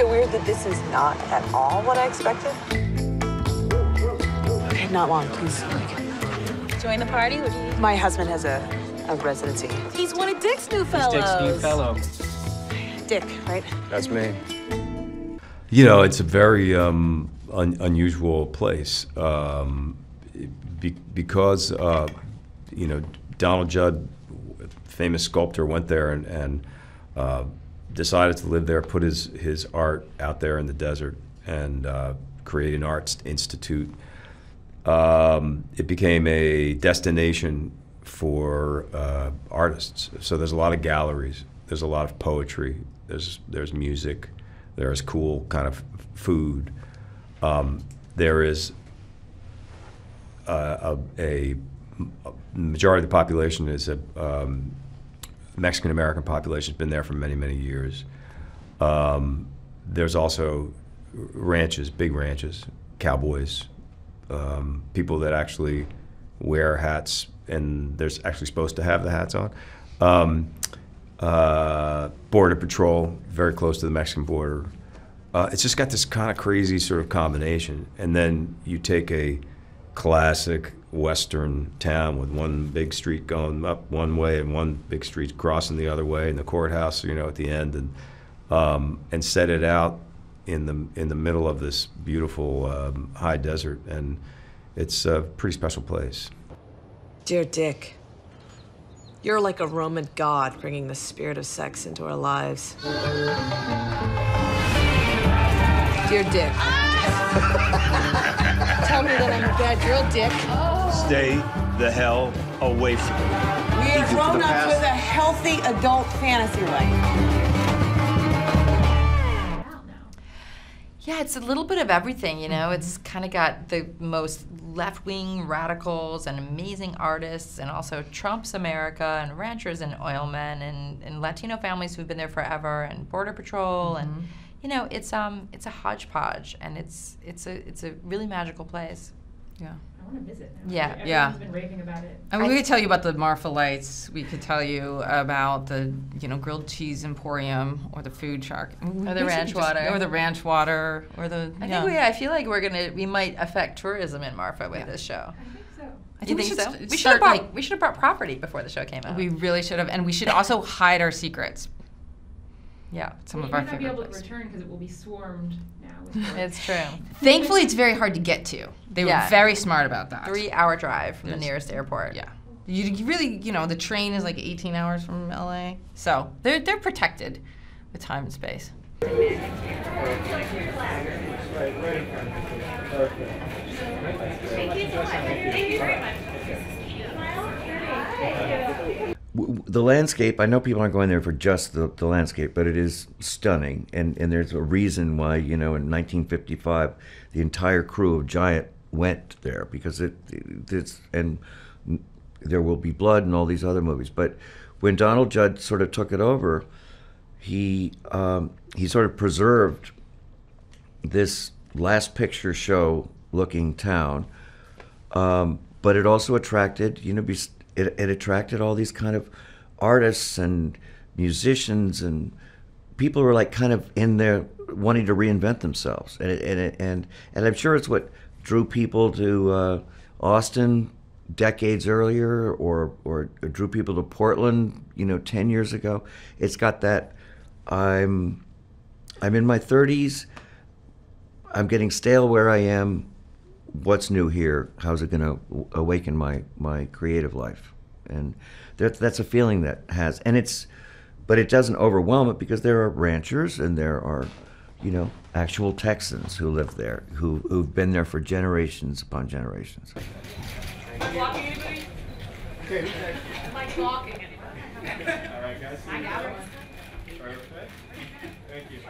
it weird that this is not at all what I expected? Okay, not long, please. Join the party? What do you need? My husband has a residency. He's one of Dick's new fellows. Dick's new fellow. Dick, right? That's me. You know, it's a very unusual place because you know, Donald Judd, famous sculptor, went there and decided to live there, put his art out there in the desert, and create an arts institute. It became a destination for artists. So there's a lot of galleries, there's a lot of poetry, there's music, there's cool kind of food. There is a majority of the population is a Mexican-American population, has been there for many, many years. There's also ranches, big ranches, cowboys, people that actually wear hats, and they're actually supposed to have the hats on. Border patrol, very close to the Mexican border. It's just got this kind of crazy sort of combination. And then you take a classic Western town with one big street going up one way and one big street crossing the other way, and the courthouse, you know, at the end, and set it out in the middle of this beautiful high desert, and it's a pretty special place. Dear Dick, you're like a Roman god bringing the spirit of sex into our lives. Dear Dick. Tell me that I'm a bad girl, Dick. Stay the hell away from me. We are grown-ups with a healthy adult fantasy life. Yeah, it's a little bit of everything, you know. It's kind of got the most left-wing radicals and amazing artists, and also Trump's America, and ranchers and oilmen, and Latino families who've been there forever, and Border Patrol, and you know, it's a hodgepodge, and it's a really magical place. Yeah. I want to visit now. Yeah. Everyone's been raving about it. I mean, we could tell you about the Marfa lights. We could tell you about the, you know, grilled cheese emporium, or the food truck, or the ranch water, or the ranch water, or the. I feel like we might affect tourism in Marfa with this show. I think so. Do you think so? We should have brought property before the show came out. We really should have, and we should also hide our secrets. Yeah, some of our You favorite might not be able places. to return because it will be swarmed now. It's true. Thankfully, it's very hard to get to. They were very smart about that. 3-hour drive from the nearest airport. Yeah. You really, you know, the train is like 18 hours from LA. So they're protected with time and space. Thank you so much. Thank you very much. The landscape, I know people aren't going there for just the landscape, but it is stunning, and there's a reason why, you know, in 1955 the entire crew of Giant went there, because it's, and There Will Be Blood and all these other movies. But when Donald Judd sort of took it over, he sort of preserved this last picture show looking town, but it also attracted, you know, it attracted all these kind of artists and musicians, and people who were like kind of in there wanting to reinvent themselves, and I'm sure it's what drew people to Austin decades earlier, or drew people to Portland, you know, 10 years ago. It's got that, I'm in my 30s, I'm getting stale where I am, what's new here? How's it going to awaken my creative life? And that's a feeling that has, and but it doesn't overwhelm it, because there are ranchers and there are, you know, actual Texans who live there, who've been there for generations upon generations. Am I blocking anybody? Am I blocking anybody? All right, guys. I got it. Perfect. Thank you.